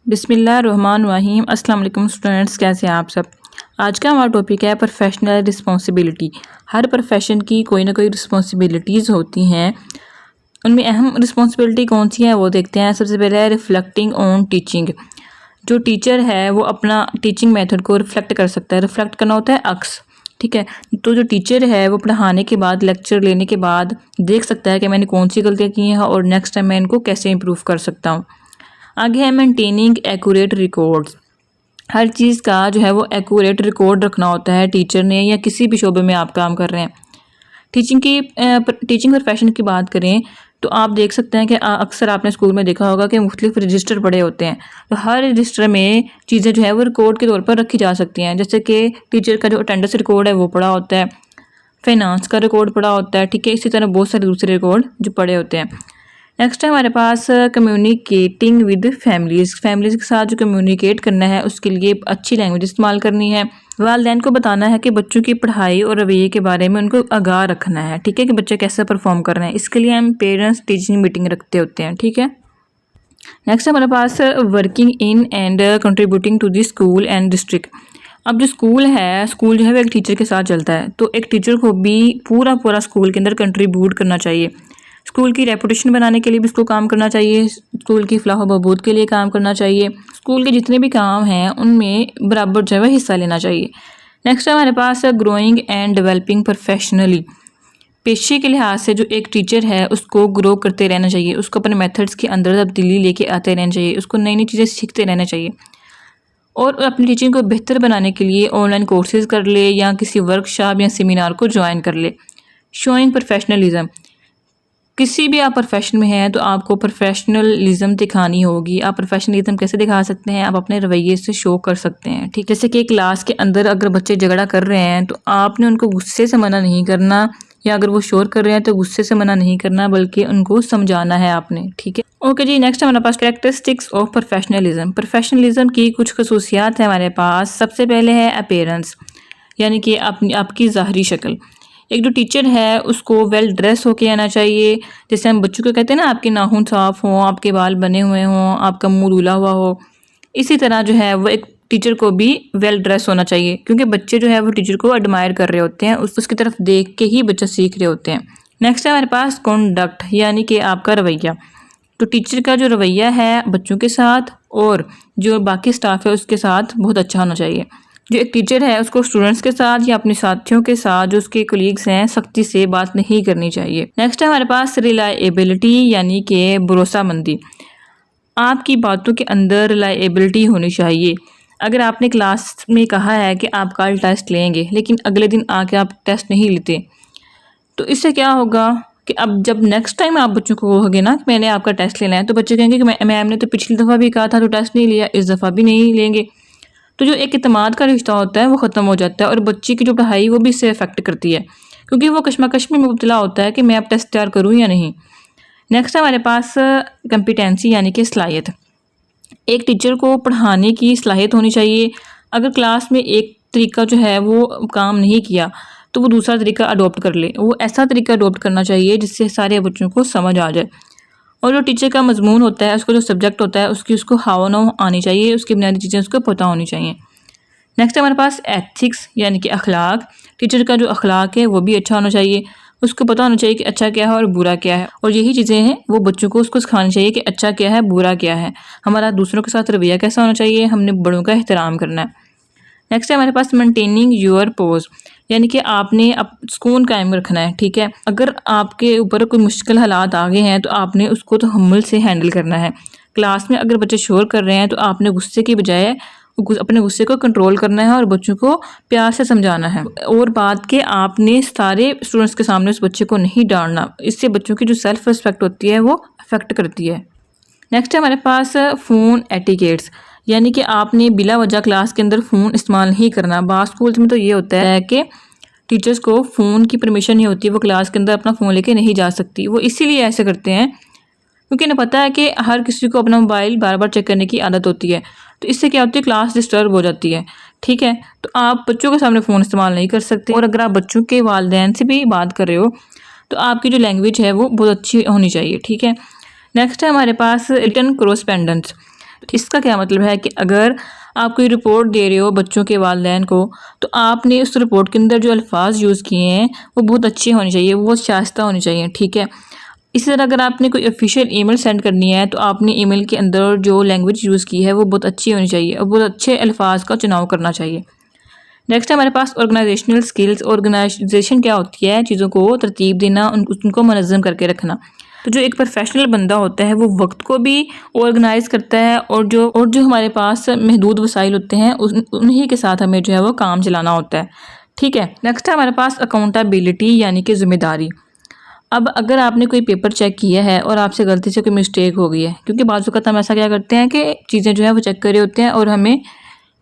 बिस्मिल्लाहिर्रहमानिर्रहीम। अस्सलाम वालेकुम स्टूडेंट्स, कैसे हैं आप सब। आज का हमारा टॉपिक है प्रोफेशनल रिस्पॉन्सिबिलिटी। हर प्रोफेशन की कोई ना कोई रिस्पॉन्सिबिलिटीज़ होती हैं। उनमें अहम रिस्पॉन्सिबिलिटी कौन सी है वो देखते हैं। सबसे पहले है रिफ्लेक्टिंग ऑन टीचिंग। जो टीचर है वो अपना टीचिंग मेथड को रिफ्लेक्ट कर सकता है। रिफ्लेक्ट करना होता है अक्स, ठीक है। तो जो टीचर है वो पढ़ाने के बाद, लेक्चर लेने के बाद देख सकता है कि मैंने कौन सी गलतियाँ की हैं और नेक्स्ट टाइम मैं इनको कैसे इम्प्रूव कर सकता हूँ। आगे है मेंटेनिंग एक्यूरेट रिकॉर्ड्स। हर चीज़ का जो है वो एक्यूरेट रिकॉर्ड रखना होता है टीचर ने, या किसी भी शोबे में आप काम कर रहे हैं। टीचिंग प्रोफेशन की बात करें तो आप देख सकते हैं कि अक्सर आपने स्कूल में देखा होगा कि मुख्तलिफ रजिस्टर पड़े होते हैं। तो हर रजिस्टर में चीज़ें जो है वो रिकॉर्ड के तौर पर रखी जा सकती हैं। जैसे कि टीचर का जो अटेंडेंस रिकॉर्ड है वो पड़ा होता है, फाइनेंस का रिकॉर्ड पड़ा होता है, ठीक है। इसी तरह बहुत सारे दूसरे रिकॉर्ड जो पड़े होते हैं। नेक्स्ट है हमारे पास कम्युनिकेटिंग विद फैमिलीज़ के साथ जो कम्युनिकेट करना है उसके लिए अच्छी लैंग्वेज इस्तेमाल करनी है। वालिदैन को बताना है कि बच्चों की पढ़ाई और रवैये के बारे में उनको आगाह रखना है, ठीक है, कि बच्चे कैसे परफॉर्म कर रहे हैं। इसके लिए हम पेरेंट्स टीचिंग मीटिंग रखते होते हैं, ठीक है। नेक्स्ट हमारे पास working in and contributing to the school and district. अब जो स्कूल जो है वो एक टीचर के साथ चलता है, तो एक टीचर को भी पूरा स्कूल के अंदर कंट्रीब्यूट करना चाहिए। स्कूल की रेपुटेशन बनाने के लिए भी उसको काम करना चाहिए, स्कूल की फलाह बहबूद के लिए काम करना चाहिए। स्कूल के जितने भी काम हैं उनमें बराबर जो है हिस्सा लेना चाहिए। नेक्स्ट है हमारे पास ग्रोइंग एंड डेवलपिंग प्रोफेशनली। पेशे के लिहाज से जो एक टीचर है उसको ग्रो करते रहना चाहिए, उसको अपने मेथड्स के अंदर तब्दीली लेके आते रहना चाहिए, उसको नई नई चीज़ें सीखते रहना चाहिए। और अपनी टीचिंग को बेहतर बनाने के लिए ऑनलाइन कोर्सेज कर ले या किसी वर्कशॉप या सेमिनार को ज्वाइन कर ले। Showing professionalism. किसी भी आप प्रोफेशन में हैं तो आपको प्रोफेशनलिज्म दिखानी होगी। आप प्रोफेशनलिज्म कैसे दिखा सकते हैं? आप अपने रवैये से शो कर सकते हैं, ठीक। जैसे कि क्लास के अंदर अगर बच्चे झगड़ा कर रहे हैं तो आपने उनको गुस्से से मना नहीं करना, या अगर वो शोर कर रहे हैं तो गुस्से से मना नहीं करना, बल्कि उनको समझाना है आपने, ठीक है। ओके जी, नेक्स्ट हमारे पास कैरेक्टरिस्टिक्स ऑफ प्रोफेशनलिज्म। प्रोफेशनलिज्म की कुछ खसूसियात है हमारे पास। सबसे पहले है अपीयरेंस, यानी कि आपकी ज़ाहरी शक्ल। एक जो टीचर है उसको वेल ड्रेस होके आना चाहिए। जैसे हम बच्चों को कहते हैं ना, आपके नाखून साफ़ हों, आपके बाल बने हुए हों, आपका मुंह धुला हुआ हो। इसी तरह जो है वो एक टीचर को भी वेल ड्रेस होना चाहिए, क्योंकि बच्चे जो है वो टीचर को एडमायर कर रहे होते हैं, उसकी तरफ देख के ही बच्चे सीख रहे होते हैं। नेक्स्ट है हमारे पास कॉन्डक्ट, यानी कि आपका रवैया। तो टीचर का जो रवैया है बच्चों के साथ और जो बाकी स्टाफ है उसके साथ बहुत अच्छा होना चाहिए। जो एक टीचर है उसको स्टूडेंट्स के साथ या अपने साथियों के साथ, जो उसके कोलीग्स हैं, सख्ती से बात नहीं करनी चाहिए। नेक्स्ट है हमारे पास रिलायबिलिटी, यानी कि भरोसामंदी। आपकी बातों के अंदर रिलायबिलिटी होनी चाहिए। अगर आपने क्लास में कहा है कि आप कल टेस्ट लेंगे, लेकिन अगले दिन आके आप टेस्ट नहीं लेते, तो इससे क्या होगा कि अब जब नेक्स्ट टाइम आप बच्चों को कहोगे ना कि मैंने आपका टेस्ट लेना है, तो बच्चे कहेंगे कि मैम ने तो पिछली दफ़ा भी कहा था तो टेस्ट नहीं लिया, इस दफ़ा भी नहीं लेंगे। तो जो एक इत्मीनान का रिश्ता होता है वो ख़त्म हो जाता है, और बच्चे की जो पढ़ाई वो भी इससे अफेक्ट करती है, क्योंकि वो कश्मकश में मुब्तला होता है कि मैं अब टेस्ट तैयार करूँ या नहीं। नेक्स्ट है हमारे पास कंपिटेंसी, यानी कि सलाहियत। एक टीचर को पढ़ाने की सलाहियत होनी चाहिए। अगर क्लास में एक तरीका जो है वो काम नहीं किया तो वो दूसरा तरीका अडोप्ट कर ले। वो ऐसा तरीका अडोप्ट करना चाहिए जिससे सारे बच्चों को समझ आ जाए। और जो टीचर का मजमून होता है, उसका जो सब्जेक्ट होता है, उसको हाव नाव आनी चाहिए, उसकी बुनियादी चीज़ें उसको पता होनी चाहिए। नेक्स्ट है हमारे पास एथिक्स, यानी कि अखलाक। टीचर का जो अखलाक है वो भी अच्छा होना चाहिए, उसको पता होना चाहिए कि अच्छा क्या है और बुरा क्या है, और यही चीज़ें हैं वो बच्चों को उसको सिखानी चाहिए कि अच्छा क्या है, बुरा क्या है, हमारा दूसरों के साथ रवैया कैसा होना चाहिए, हमने बड़ों का एहतराम करना है। नेक्स्ट है हमारे पास मेंटेनिंग योर पोज, यानी कि आपने सुकून कायम रखना है, ठीक है। अगर आपके ऊपर कोई मुश्किल हालात आ गए हैं तो आपने उसको तहम्मुल से हैंडल करना है। क्लास में अगर बच्चे शोर कर रहे हैं तो आपने गुस्से की बजाय अपने गुस्से को कंट्रोल करना है और बच्चों को प्यार से समझाना है। और बात के आपने सारे स्टूडेंट्स के सामने उस बच्चे को नहीं डांटना, इससे बच्चों की जो सेल्फ रिस्पेक्ट होती है वो अफेक्ट करती है। नेक्स्ट है हमारे पास फ़ोन एटिकेट्स, यानी कि आपने बिला वजह क्लास के अंदर फ़ोन इस्तेमाल नहीं करना। बाज़ स्कूल्स में तो ये होता है कि टीचर्स को फ़ोन की परमिशन नहीं होती, वो क्लास के अंदर अपना फ़ोन लेके नहीं जा सकती। वो इसीलिए ऐसे करते हैं क्योंकि इन्हें पता है कि हर किसी को अपना मोबाइल बार बार चेक करने की आदत होती है, तो इससे क्या होती है, क्लास डिस्टर्ब हो जाती है, ठीक है। तो आप बच्चों के सामने फ़ोन इस्तेमाल नहीं कर सकते। और अगर आप बच्चों के वालिदैन से भी बात कर रहे हो तो आपकी जो लैंग्वेज है वो बहुत अच्छी होनी चाहिए, ठीक है। नेक्स्ट है हमारे पास रिटन कोरेस्पेंडेंस। तो इसका क्या मतलब है कि अगर आप कोई रिपोर्ट दे रहे हो बच्चों के वालिदैन को, तो आपने उस रिपोर्ट के अंदर जो अल्फाज यूज़ किए हैं वो बहुत अच्छे होने चाहिए, वो बहुत शाइस्ता होने चाहिए, ठीक है। इसी तरह अगर आपने कोई ऑफिशियल ईमेल सेंड करनी है तो आपने ईमेल के अंदर जो लैंग्वेज यूज़ की है वो बहुत अच्छी होनी चाहिए और बहुत अच्छे अल्फाज का चुनाव करना चाहिए। नेक्स्ट है हमारे पास ऑर्गेनाइजेशनल स्किल्स। ऑर्गेनाइजेशन क्या होती है? चीज़ों को तरतीब देना, उनको मुनज़्ज़म करके रखना। तो जो एक प्रोफेशनल बंदा होता है वो वक्त को भी ऑर्गेनाइज करता है और जो हमारे पास महदूद वसाइल होते हैं उन्हीं के साथ हमें जो है वो काम चलाना होता है, ठीक है। नेक्स्ट है हमारे पास अकाउंटेबिलिटी यानी कि ज़िम्मेदारी। अब अगर आपने कोई पेपर चेक किया है और आपसे गलती से कोई मिस्टेक हो गई है, क्योंकि बाज़ वक़्त हम ऐसा क्या करते हैं कि चीज़ें जो है वो चेक कर रहे होते हैं और हमें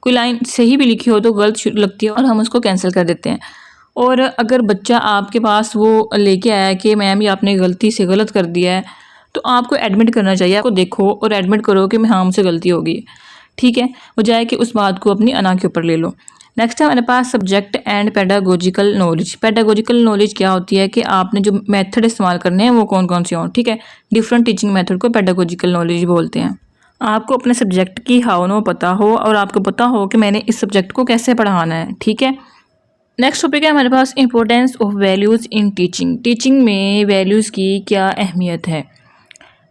कोई लाइन सही भी लिखी हो तो गलत लगती है और हम उसको कैंसिल कर देते हैं। और अगर बच्चा आपके पास वो लेके आया है कि मैम ये आपने गलती से गलत कर दिया है, तो आपको एडमिट करना चाहिए। आपको देखो और एडमिट करो कि हाँ मुझसे गलती हो गई है, ठीक है। बजाय कि उस बात को अपनी अना के ऊपर ले लो। नेक्स्ट है हमारे पास subject and pedagogical knowledge. Pedagogical knowledge क्या होती है कि आपने जो मेथड इस्तेमाल करने हैं वो कौन कौन से हों, ठीक है। डिफरेंट टीचिंग मेथड को पेडागोजिकल नॉलेज बोलते हैं। आपको अपने सब्जेक्ट की हाउ नो पता हो और आपको पता हो कि मैंने इस सब्जेक्ट को कैसे पढ़ाना है, ठीक है। नेक्स्ट टॉपिक है हमारे पास importance of values in teaching. Teaching में वैल्यूज़ की क्या अहमियत है?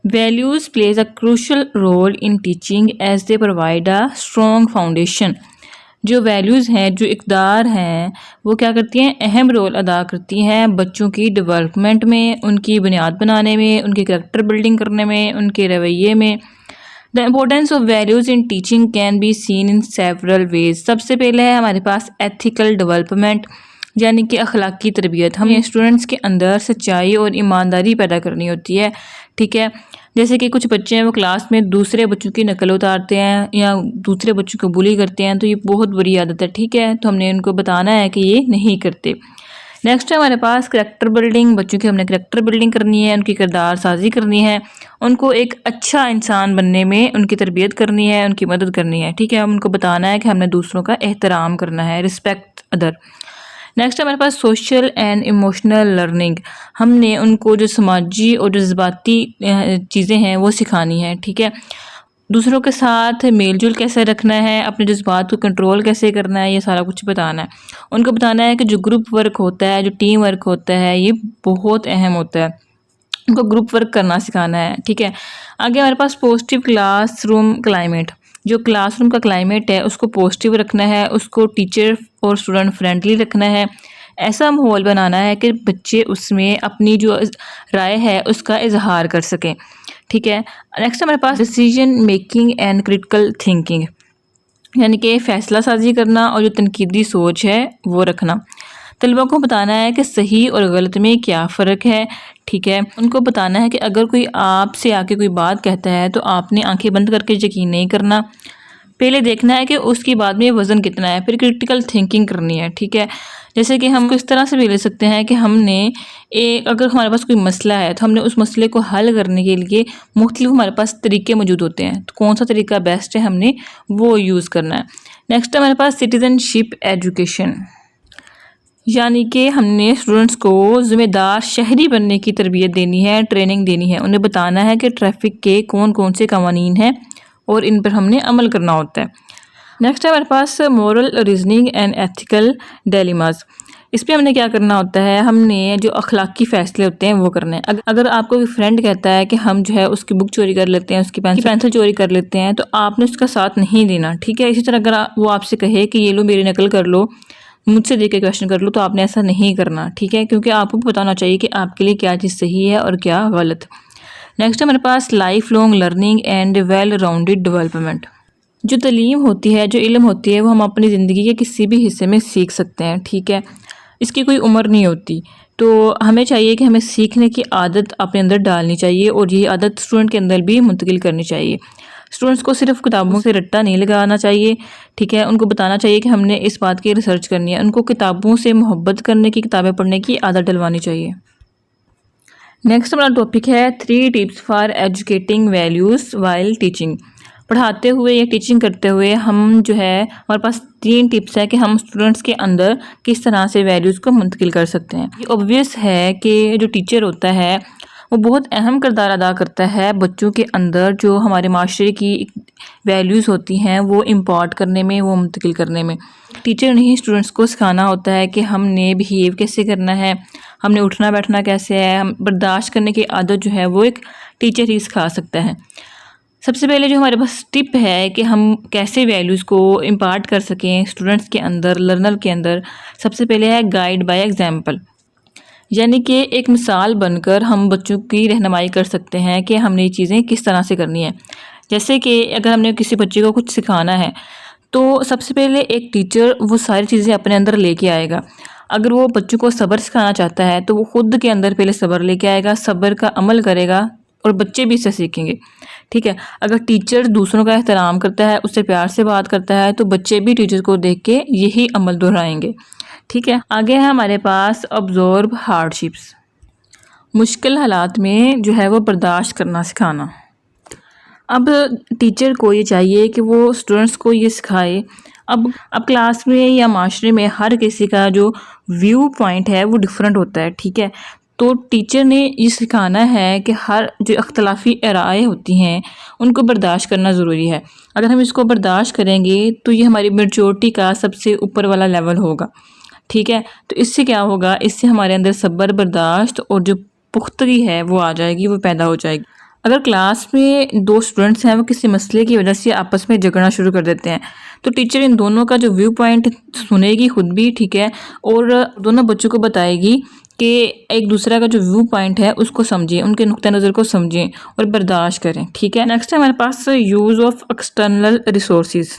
Values plays a crucial role in teaching as they provide a strong foundation. जो वैल्यूज़ हैं, जो इक़दार हैं, वो क्या करती हैं? अहम रोल अदा करती हैं बच्चों की डेवलपमेंट में, उनकी बुनियाद बनाने में, उनकी करैक्टर बिल्डिंग करने में, उनके रवैये में। The importance of values in teaching can be seen in several ways. सबसे पहले है हमारे पास एथिकल डेवलपमेंट यानी कि अखलाकी तरबियत। हमें स्टूडेंट्स के अंदर सच्चाई और ईमानदारी पैदा करनी होती है, ठीक है। जैसे कि कुछ बच्चे हैं वो क्लास में दूसरे बच्चों की नकल उतारते हैं या दूसरे बच्चों को बुली करते हैं, तो ये बहुत बुरी आदत है, ठीक है। तो हमने उनको बताना है कि ये नहीं करते। नेक्स्ट है हमारे पास करैक्टर बिल्डिंग। बच्चों की हमने करैक्टर बिल्डिंग करनी है, उनकी किरदार साजी करनी है, उनको एक अच्छा इंसान बनने में उनकी तरबियत करनी है, उनकी मदद करनी है, ठीक है। हम उनको बताना है कि हमने दूसरों का एहतराम करना है, रिस्पेक्ट अदर। नेक्स्ट है हमारे पास सोशल एंड इमोशनल लर्निंग। हमने उनको जो समाजी और जज्बाती चीज़ें हैं वो सिखानी है, ठीक है। दूसरों के साथ मेल जोल कैसे रखना है, अपने जज्बात को कंट्रोल कैसे करना है, ये सारा कुछ बताना है। उनको बताना है कि जो ग्रुप वर्क होता है, जो टीम वर्क होता है, ये बहुत अहम होता है। उनको ग्रुप वर्क करना सिखाना है, ठीक है। आगे हमारे पास पॉजिटिव क्लासरूम क्लाइमेट। जो क्लासरूम का क्लाइमेट है उसको पॉजिटिव रखना है, उसको टीचर और स्टूडेंट फ्रेंडली रखना है। ऐसा माहौल बनाना है कि बच्चे उसमें अपनी जो राय है उसका इजहार कर सकें, ठीक है। नेक्स्ट हमारे पास decision making and critical thinking यानी कि फ़ैसला साजी करना और जो तनकीदी सोच है वो रखना। तलबा को बताना है कि सही और गलत में क्या फ़र्क है, ठीक है। उनको बताना है कि अगर कोई आपसे आके कोई बात कहता है तो आपने आंखें बंद करके यकीन नहीं करना, पहले देखना है कि उसकी बात में वज़न कितना है, फिर क्रिटिकल थिंकिंग करनी है, ठीक है। जैसे कि हम इस तरह से भी ले सकते हैं कि हमने अगर हमारे पास कोई मसला है तो हमने उस मसले को हल करने के लिए मुख्तलिफ हमारे पास तरीके मौजूद होते हैं, तो कौन सा तरीका बेस्ट है हमने वो यूज़ करना है। नेक्स्ट हमारे पास सिटीज़नशिप एजुकेशन यानी कि हमने स्टूडेंट्स को ज़िम्मेदार शहरी बनने की तरबियत देनी है, ट्रेनिंग देनी है। उन्हें बताना है कि ट्रैफिक के कौन कौन से कवानीन हैं और इन पर हमने अमल करना होता है। नेक्स्ट है हमारे पास moral reasoning and ethical dilemmas. इस पर हमने क्या करना होता है? हमने जो अखलाकी फ़ैसले होते हैं वो करने हैं। अगर आपको कोई फ्रेंड कहता है कि हम जो है उसकी बुक चोरी कर लेते हैं, उसकी पेंसिल चोरी कर लेते हैं, तो आपने उसका साथ नहीं देना, ठीक है। इसी तरह अगर वो आपसे कहे कि ये लो मेरी नकल कर लो, मुझसे देख के क्वेश्चन कर लो, तो आपने ऐसा नहीं करना, ठीक है, क्योंकि आपको बताना चाहिए कि आपके लिए क्या चीज़ सही है और क्या गलत। नेक्स्ट हमारे पास lifelong learning and well rounded development. जो तालीम होती है, जो इल्म होती है, वो हम अपनी ज़िंदगी के किसी भी हिस्से में सीख सकते हैं, ठीक है। इसकी कोई उम्र नहीं होती, तो हमें चाहिए कि हमें सीखने की आदत अपने अंदर डालनी चाहिए और ये आदत स्टूडेंट के अंदर भी मुंतकिल करनी चाहिए। स्टूडेंट्स को सिर्फ किताबों से रट्टा नहीं लगाना चाहिए, ठीक है। उनको बताना चाहिए कि हमने इस बात की रिसर्च करनी है। उनको किताबों से मोहब्बत करने की, किताबें पढ़ने की आदत डलवानी चाहिए। नेक्स्ट हमारा टॉपिक है 3 tips for educating values while teaching. पढ़ाते हुए या टीचिंग करते हुए हम जो है हमारे पास 3 टिप्स है कि हम स्टूडेंट्स के अंदर किस तरह से वैल्यूज़ को मुंतकिल कर सकते हैं। ये ऑब्वियस है कि जो टीचर होता है वो बहुत अहम किरदार अदा करता है बच्चों के अंदर जो हमारे माशरे की वैल्यूज़ होती हैं वो इम्पॉर्ट करने में, वो मुंतकिल करने में। टीचर ने ही स्टूडेंट्स को सिखाना होता है कि हमने बिहेव कैसे करना है, हमने उठना बैठना कैसे है, हम बर्दाश्त करने की आदत जो है वो एक टीचर ही सिखा सकता है। सबसे पहले जो हमारे पास टिप है कि हम कैसे वैल्यूज़ को इम्पार्ट कर सकें स्टूडेंट्स के अंदर, लर्नर के अंदर, सबसे पहले है गाइड बाय एग्जाम्पल। यानी कि एक मिसाल बनकर हम बच्चों की रहनुमाई कर सकते हैं कि हमने ये चीज़ें किस तरह से करनी है। जैसे कि अगर हमने किसी बच्चे को कुछ सिखाना है तो सबसे पहले एक टीचर वो सारी चीज़ें अपने अंदर लेके आएगा। अगर वो बच्चों को सब्र सिखाना चाहता है तो वो खुद के अंदर पहले सब्र लेके आएगा, सब्र का अमल करेगा और बच्चे भी इससे सीखेंगे। ठीक है, अगर टीचर दूसरों का एहतराम करता है, उससे प्यार से बात करता है तो बच्चे भी टीचर को देख के यही अमल दोहराएंगे। ठीक है, आगे है हमारे पास ऑब्जर्व हार्डशिप्स। मुश्किल हालात में जो है वो बर्दाश्त करना सिखाना। अब टीचर को ये चाहिए कि वो स्टूडेंट्स को ये सिखाए। अब क्लास में या माशरे में हर किसी का जो व्यू पॉइंट है वो डिफरेंट होता है। ठीक है, तो टीचर ने ये सिखाना है कि हर जो अख्तलाफी राय होती हैं उनको बर्दाश्त करना ज़रूरी है। अगर हम इसको बर्दाश्त करेंगे तो ये हमारी मैच्योरिटी का सबसे ऊपर वाला लेवल होगा। ठीक है, तो इससे क्या होगा, इससे हमारे अंदर सब्र, बर्दाश्त और जो पुख्तगी है वो आ जाएगी, वो पैदा हो जाएगी। अगर क्लास में दो स्टूडेंट्स हैं वो किसी मसले की वजह से आपस में झगड़ना शुरू कर देते हैं तो टीचर इन दोनों का जो व्यू पॉइंट सुनेगी खुद भी, ठीक है, और दोनों बच्चों को बताएगी कि एक दूसरे का जो व्यू पॉइंट है उसको समझें, उनके नुक्ता नज़र को समझें और बर्दाश्त करें। ठीक है, नेक्स्ट है हमारे पास use of external resources.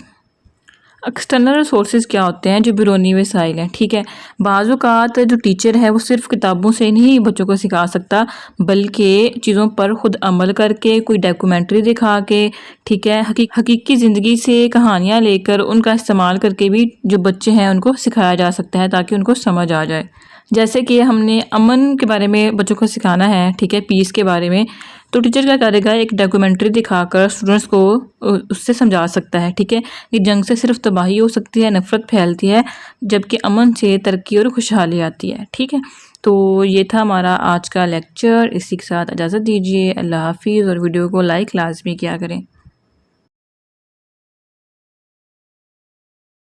External resources क्या होते हैं, जो बैरूनी वसाइल हैं। ठीक है, बाज़ औक़ात जो टीचर है वो सिर्फ किताबों से नहीं बच्चों को सिखा सकता बल्कि चीज़ों पर ख़ुद अमल करके, कोई डॉक्यूमेंट्री दिखा के, ठीक है, हकीकी ज़िंदगी से कहानियाँ लेकर उनका इस्तेमाल करके भी जो बच्चे हैं उनको सिखाया जा सकता है ताकि उनको समझ आ जाए। जैसे कि हमने अमन के बारे में बच्चों को सिखाना है, ठीक है, पीस के बारे में, तो टीचर क्या करेगा, एक डॉक्यूमेंट्री दिखाकर स्टूडेंट्स को उससे समझा सकता है। ठीक है, कि जंग से सिर्फ तबाही हो सकती है, नफ़रत फैलती है, जबकि अमन से तरक्की और खुशहाली आती है। ठीक है, तो ये था हमारा आज का लेक्चर। इसी के साथ इजाज़त दीजिए। अल्लाह हाफिज़ और वीडियो को लाइक लाजमी किया करें।